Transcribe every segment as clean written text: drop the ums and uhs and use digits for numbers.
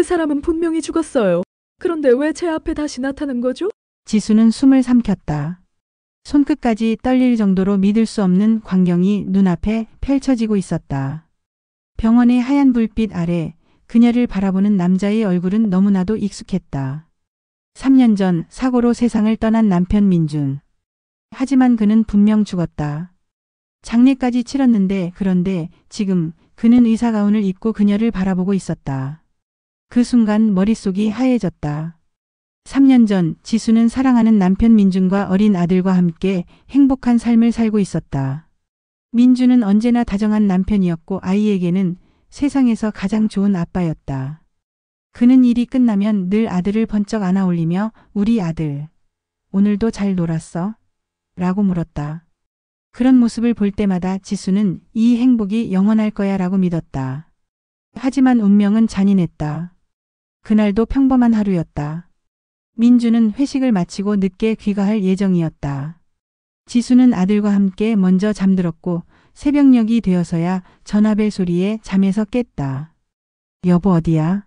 그 사람은 분명히 죽었어요. 그런데 왜 제 앞에 다시 나타난 거죠? 지수는 숨을 삼켰다. 손끝까지 떨릴 정도로 믿을 수 없는 광경이 눈앞에 펼쳐지고 있었다. 병원의 하얀 불빛 아래 그녀를 바라보는 남자의 얼굴은 너무나도 익숙했다. 3년 전 사고로 세상을 떠난 남편 민준. 하지만 그는 분명 죽었다. 장례까지 치렀는데 그런데 지금 그는 의사 가운을 입고 그녀를 바라보고 있었다. 그 순간 머릿속이 하얘졌다. 3년 전 지수는 사랑하는 남편 민준과 어린 아들과 함께 행복한 삶을 살고 있었다. 민준은 언제나 다정한 남편이었고 아이에게는 세상에서 가장 좋은 아빠였다. 그는 일이 끝나면 늘 아들을 번쩍 안아 올리며 우리 아들, 오늘도 잘 놀았어? 라고 물었다. 그런 모습을 볼 때마다 지수는 이 행복이 영원할 거야 라고 믿었다. 하지만 운명은 잔인했다. 그날도 평범한 하루였다. 민주는 회식을 마치고 늦게 귀가할 예정이었다. 지수는 아들과 함께 먼저 잠들었고 새벽녘이 되어서야 전화벨 소리에 잠에서 깼다. 여보 어디야?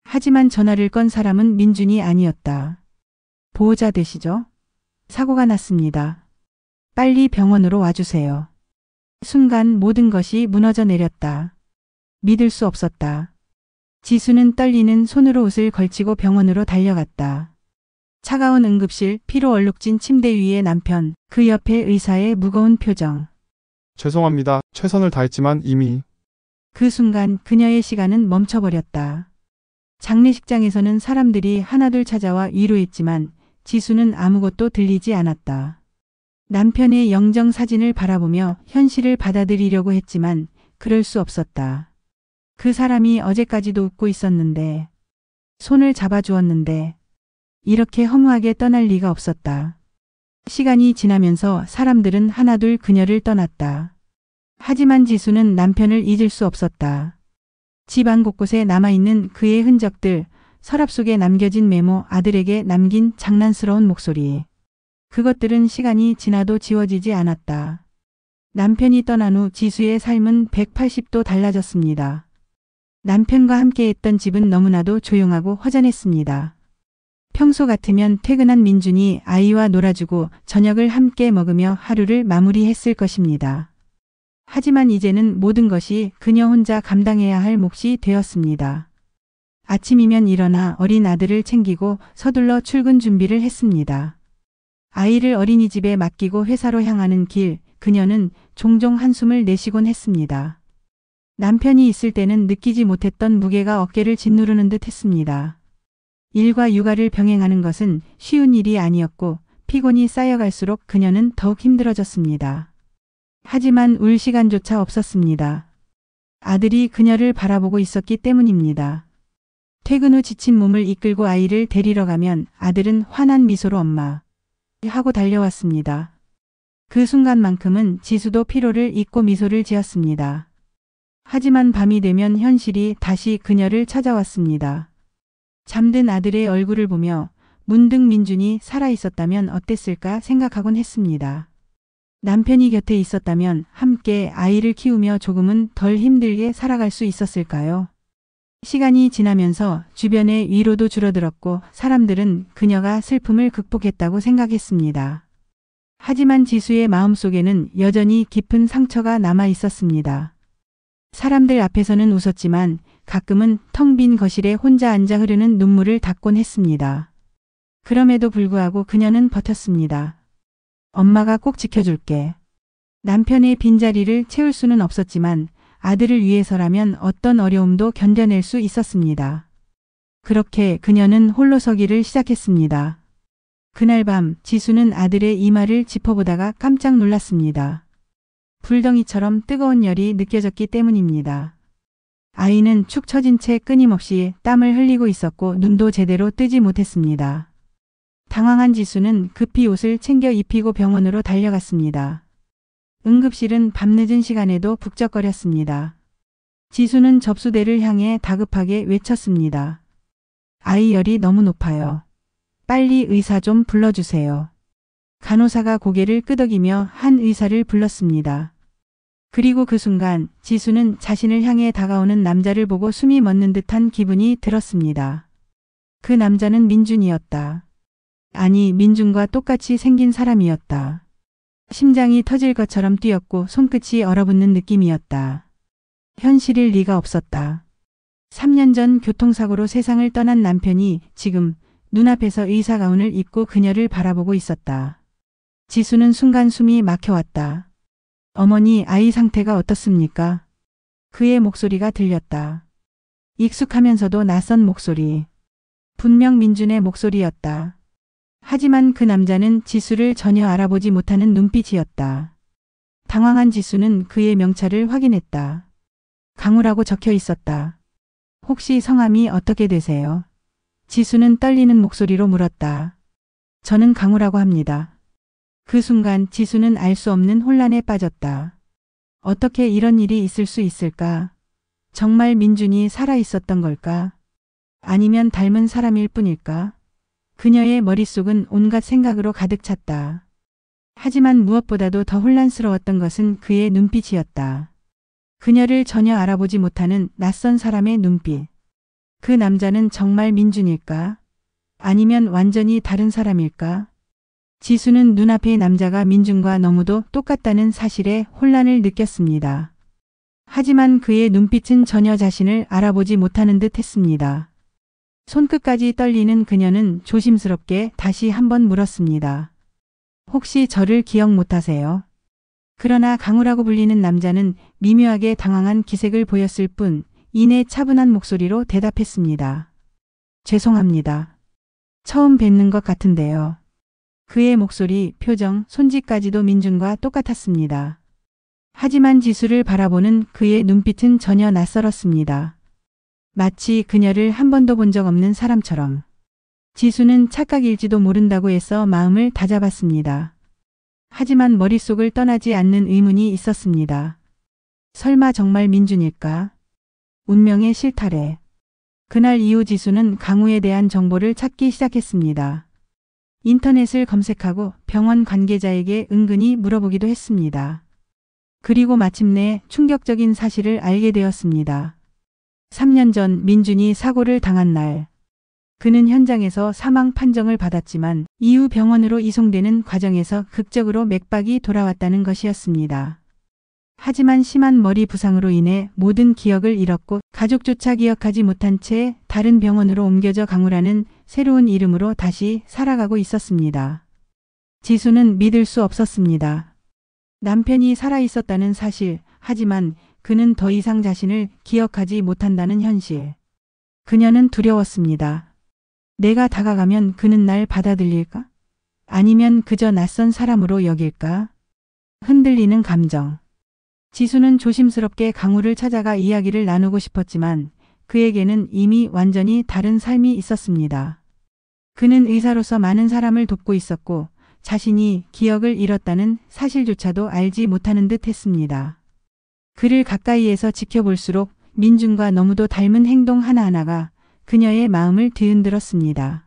하지만 전화를 건 사람은 민준이 아니었다. 보호자 되시죠? 사고가 났습니다. 빨리 병원으로 와주세요. 순간 모든 것이 무너져 내렸다. 믿을 수 없었다. 지수는 떨리는 손으로 옷을 걸치고 병원으로 달려갔다. 차가운 응급실, 피로 얼룩진 침대 위에 남편, 그 옆에 의사의 무거운 표정. 죄송합니다. 최선을 다했지만 이미. 그 순간 그녀의 시간은 멈춰버렸다. 장례식장에서는 사람들이 하나둘 찾아와 위로했지만 지수는 아무것도 들리지 않았다. 남편의 영정 사진을 바라보며 현실을 받아들이려고 했지만 그럴 수 없었다. 그 사람이 어제까지도 웃고 있었는데, 손을 잡아주었는데, 이렇게 허무하게 떠날 리가 없었다. 시간이 지나면서 사람들은 하나둘 그녀를 떠났다. 하지만 지수는 남편을 잊을 수 없었다. 집안 곳곳에 남아있는 그의 흔적들, 서랍 속에 남겨진 메모, 아들에게 남긴 장난스러운 목소리. 그것들은 시간이 지나도 지워지지 않았다. 남편이 떠난 후 지수의 삶은 180도 달라졌습니다. 남편과 함께했던 집은 너무나도 조용하고 허전했습니다. 평소 같으면 퇴근한 민준이 아이와 놀아주고 저녁을 함께 먹으며 하루를 마무리했을 것입니다. 하지만 이제는 모든 것이 그녀 혼자 감당해야 할 몫이 되었습니다. 아침이면 일어나 어린 아들을 챙기고 서둘러 출근 준비를 했습니다. 아이를 어린이집에 맡기고 회사로 향하는 길, 그녀는 종종 한숨을 내쉬곤 했습니다. 남편이 있을 때는 느끼지 못했던 무게가 어깨를 짓누르는 듯 했습니다. 일과 육아를 병행하는 것은 쉬운 일이 아니었고 피곤이 쌓여갈수록 그녀는 더욱 힘들어졌습니다. 하지만 울 시간조차 없었습니다. 아들이 그녀를 바라보고 있었기 때문입니다. 퇴근 후 지친 몸을 이끌고 아이를 데리러 가면 아들은 환한 미소로 엄마 하고 달려왔습니다. 그 순간만큼은 지수도 피로를 잊고 미소를 지었습니다. 하지만 밤이 되면 현실이 다시 그녀를 찾아왔습니다. 잠든 아들의 얼굴을 보며 문득 민준이 살아있었다면 어땠을까 생각하곤 했습니다. 남편이 곁에 있었다면 함께 아이를 키우며 조금은 덜 힘들게 살아갈 수 있었을까요? 시간이 지나면서 주변의 위로도 줄어들었고 사람들은 그녀가 슬픔을 극복했다고 생각했습니다. 하지만 지수의 마음속에는 여전히 깊은 상처가 남아 있었습니다. 사람들 앞에서는 웃었지만 가끔은 텅 빈 거실에 혼자 앉아 흐르는 눈물을 닦곤 했습니다. 그럼에도 불구하고 그녀는 버텼습니다. 엄마가 꼭 지켜줄게. 남편의 빈자리를 채울 수는 없었지만 아들을 위해서라면 어떤 어려움도 견뎌낼 수 있었습니다. 그렇게 그녀는 홀로 서기를 시작했습니다. 그날 밤 지수는 아들의 이마를 짚어보다가 깜짝 놀랐습니다. 불덩이처럼 뜨거운 열이 느껴졌기 때문입니다. 아이는 축 처진 채 끊임없이 땀을 흘리고 있었고 눈도 제대로 뜨지 못했습니다. 당황한 지수는 급히 옷을 챙겨 입히고 병원으로 달려갔습니다. 응급실은 밤늦은 시간에도 북적거렸습니다. 지수는 접수대를 향해 다급하게 외쳤습니다. 아이 열이 너무 높아요. 빨리 의사 좀 불러주세요. 간호사가 고개를 끄덕이며 한 의사를 불렀습니다. 그리고 그 순간 지수는 자신을 향해 다가오는 남자를 보고 숨이 멎는 듯한 기분이 들었습니다. 그 남자는 민준이었다. 아니, 민준과 똑같이 생긴 사람이었다. 심장이 터질 것처럼 뛰었고 손끝이 얼어붙는 느낌이었다. 현실일 리가 없었다. 3년 전 교통사고로 세상을 떠난 남편이 지금 눈앞에서 의사가운을 입고 그녀를 바라보고 있었다. 지수는 순간 숨이 막혀왔다. 어머니, 아이 상태가 어떻습니까? 그의 목소리가 들렸다. 익숙하면서도 낯선 목소리. 분명 민준의 목소리였다. 하지만 그 남자는 지수를 전혀 알아보지 못하는 눈빛이었다. 당황한 지수는 그의 명찰을 확인했다. 강우라고 적혀 있었다. 혹시 성함이 어떻게 되세요? 지수는 떨리는 목소리로 물었다. 저는 강우라고 합니다. 그 순간 지수는 알 수 없는 혼란에 빠졌다. 어떻게 이런 일이 있을 수 있을까? 정말 민준이 살아 있었던 걸까? 아니면 닮은 사람일 뿐일까? 그녀의 머릿속은 온갖 생각으로 가득 찼다. 하지만 무엇보다도 더 혼란스러웠던 것은 그의 눈빛이었다. 그녀를 전혀 알아보지 못하는 낯선 사람의 눈빛. 그 남자는 정말 민준일까? 아니면 완전히 다른 사람일까? 지수는 눈앞의 남자가 민준과 너무도 똑같다는 사실에 혼란을 느꼈습니다. 하지만 그의 눈빛은 전혀 자신을 알아보지 못하는 듯 했습니다. 손끝까지 떨리는 그녀는 조심스럽게 다시 한번 물었습니다. 혹시 저를 기억 못하세요? 그러나 강우라고 불리는 남자는 미묘하게 당황한 기색을 보였을 뿐 이내 차분한 목소리로 대답했습니다. 죄송합니다. 처음 뵙는 것 같은데요. 그의 목소리, 표정, 손짓까지도 민준과 똑같았습니다. 하지만 지수를 바라보는 그의 눈빛은 전혀 낯설었습니다. 마치 그녀를 한 번도 본 적 없는 사람처럼. 지수는 착각일지도 모른다고 해서 마음을 다잡았습니다. 하지만 머릿속을 떠나지 않는 의문이 있었습니다. 설마 정말 민준일까? 운명의 실타래. 그날 이후 지수는 강우에 대한 정보를 찾기 시작했습니다. 인터넷을 검색하고 병원 관계자에게 은근히 물어보기도 했습니다. 그리고 마침내 충격적인 사실을 알게 되었습니다. 3년 전 민준이 사고를 당한 날, 그는 현장에서 사망 판정을 받았지만 이후 병원으로 이송되는 과정에서 극적으로 맥박이 돌아왔다는 것이었습니다. 하지만 심한 머리 부상으로 인해 모든 기억을 잃었고 가족조차 기억하지 못한 채 다른 병원으로 옮겨져 강우라는 새로운 이름으로 다시 살아가고 있었습니다. 지수는 믿을 수 없었습니다. 남편이 살아있었다는 사실, 하지만 그는 더 이상 자신을 기억하지 못한다는 현실. 그녀는 두려웠습니다. 내가 다가가면 그는 날 받아들일까? 아니면 그저 낯선 사람으로 여길까? 흔들리는 감정. 지수는 조심스럽게 강우를 찾아가 이야기를 나누고 싶었지만 그에게는 이미 완전히 다른 삶이 있었습니다. 그는 의사로서 많은 사람을 돕고 있었고 자신이 기억을 잃었다는 사실조차도 알지 못하는 듯 했습니다. 그를 가까이에서 지켜볼수록 민준과 너무도 닮은 행동 하나하나가 그녀의 마음을 뒤흔들었습니다.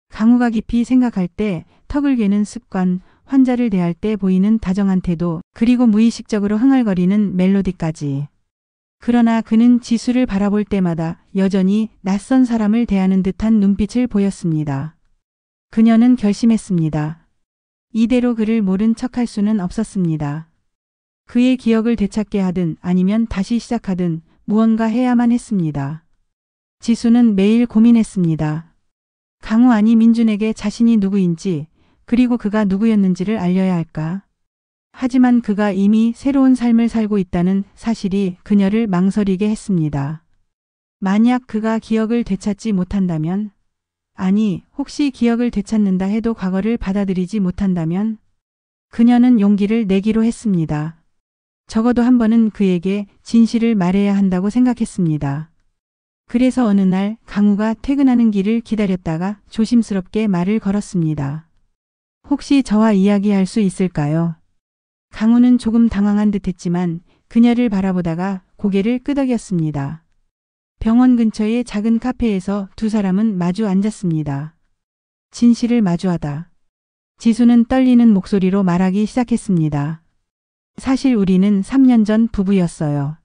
강우가 깊이 생각할 때 턱을 괴는 습관, 환자를 대할 때 보이는 다정한 태도, 그리고 무의식적으로 흥얼거리는 멜로디까지. 그러나 그는 지수를 바라볼 때마다 여전히 낯선 사람을 대하는 듯한 눈빛을 보였습니다. 그녀는 결심했습니다. 이대로 그를 모른 척할 수는 없었습니다. 그의 기억을 되찾게 하든 아니면 다시 시작하든 무언가 해야만 했습니다. 지수는 매일 고민했습니다. 강우 아니 민준에게 자신이 누구인지 그리고 그가 누구였는지를 알려야 할까? 하지만 그가 이미 새로운 삶을 살고 있다는 사실이 그녀를 망설이게 했습니다. 만약 그가 기억을 되찾지 못한다면? 아니, 혹시 기억을 되찾는다 해도 과거를 받아들이지 못한다면? 그녀는 용기를 내기로 했습니다. 적어도 한 번은 그에게 진실을 말해야 한다고 생각했습니다. 그래서 어느 날 강우가 퇴근하는 길을 기다렸다가 조심스럽게 말을 걸었습니다. 혹시 저와 이야기할 수 있을까요? 강우는 조금 당황한 듯했지만 그녀를 바라보다가 고개를 끄덕였습니다. 병원 근처의 작은 카페에서 두 사람은 마주 앉았습니다. 진실을 마주하다. 지수는 떨리는 목소리로 말하기 시작했습니다. 사실 우리는 3년 전 부부였어요.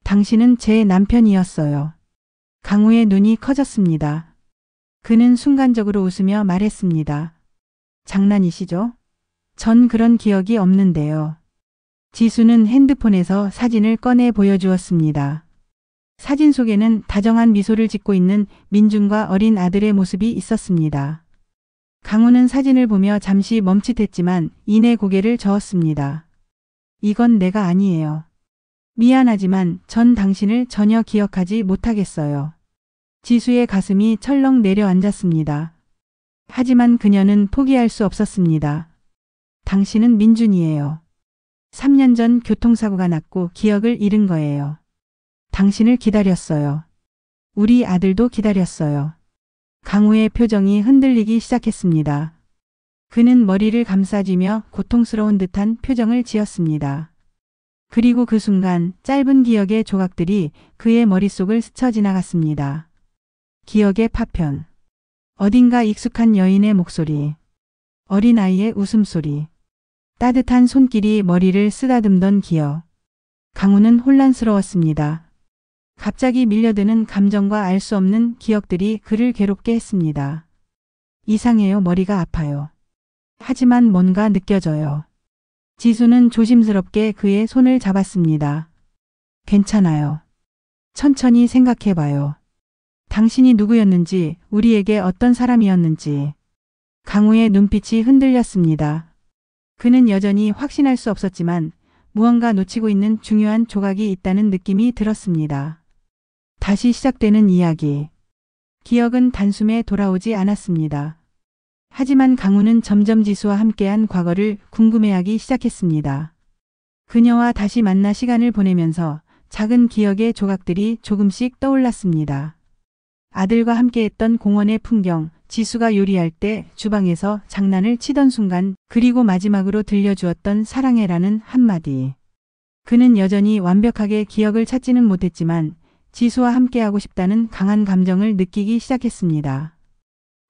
당신은 제 남편이었어요. 강우의 눈이 커졌습니다. 그는 순간적으로 웃으며 말했습니다. 장난이시죠? 전 그런 기억이 없는데요. 지수는 핸드폰에서 사진을 꺼내 보여주었습니다. 사진 속에는 다정한 미소를 짓고 있는 민준과 어린 아들의 모습이 있었습니다. 강우는 사진을 보며 잠시 멈칫했지만 이내 고개를 저었습니다. 이건 내가 아니에요. 미안하지만 전 당신을 전혀 기억하지 못하겠어요. 지수의 가슴이 철렁 내려앉았습니다. 하지만 그녀는 포기할 수 없었습니다. 당신은 민준이에요. 3년 전 교통사고가 났고 기억을 잃은 거예요. 당신을 기다렸어요. 우리 아들도 기다렸어요. 강우의 표정이 흔들리기 시작했습니다. 그는 머리를 감싸쥐며 고통스러운 듯한 표정을 지었습니다. 그리고 그 순간 짧은 기억의 조각들이 그의 머릿속을 스쳐 지나갔습니다. 기억의 파편. 어딘가 익숙한 여인의 목소리. 어린아이의 웃음소리. 따뜻한 손길이 머리를 쓰다듬던 기억. 강우는 혼란스러웠습니다. 갑자기 밀려드는 감정과 알 수 없는 기억들이 그를 괴롭게 했습니다. 이상해요. 머리가 아파요. 하지만 뭔가 느껴져요. 지수는 조심스럽게 그의 손을 잡았습니다. 괜찮아요. 천천히 생각해봐요. 당신이 누구였는지, 우리에게 어떤 사람이었는지. 강우의 눈빛이 흔들렸습니다. 그는 여전히 확신할 수 없었지만 무언가 놓치고 있는 중요한 조각이 있다는 느낌이 들었습니다. 다시 시작되는 이야기. 기억은 단숨에 돌아오지 않았습니다. 하지만 강우는 점점 지수와 함께한 과거를 궁금해하기 시작했습니다. 그녀와 다시 만나 시간을 보내면서 작은 기억의 조각들이 조금씩 떠올랐습니다. 아들과 함께했던 공원의 풍경, 지수가 요리할 때 주방에서 장난을 치던 순간, 그리고 마지막으로 들려주었던 사랑해라는 한마디. 그는 여전히 완벽하게 기억을 찾지는 못했지만 지수와 함께하고 싶다는 강한 감정을 느끼기 시작했습니다.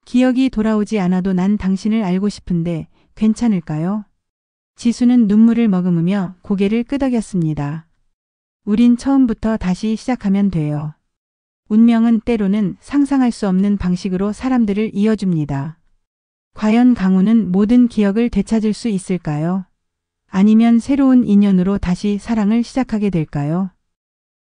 기억이 돌아오지 않아도 난 당신을 알고 싶은데 괜찮을까요? 지수는 눈물을 머금으며 고개를 끄덕였습니다. 우린 처음부터 다시 시작하면 돼요. 운명은 때로는 상상할 수 없는 방식으로 사람들을 이어줍니다. 과연 강우는 모든 기억을 되찾을 수 있을까요? 아니면 새로운 인연으로 다시 사랑을 시작하게 될까요?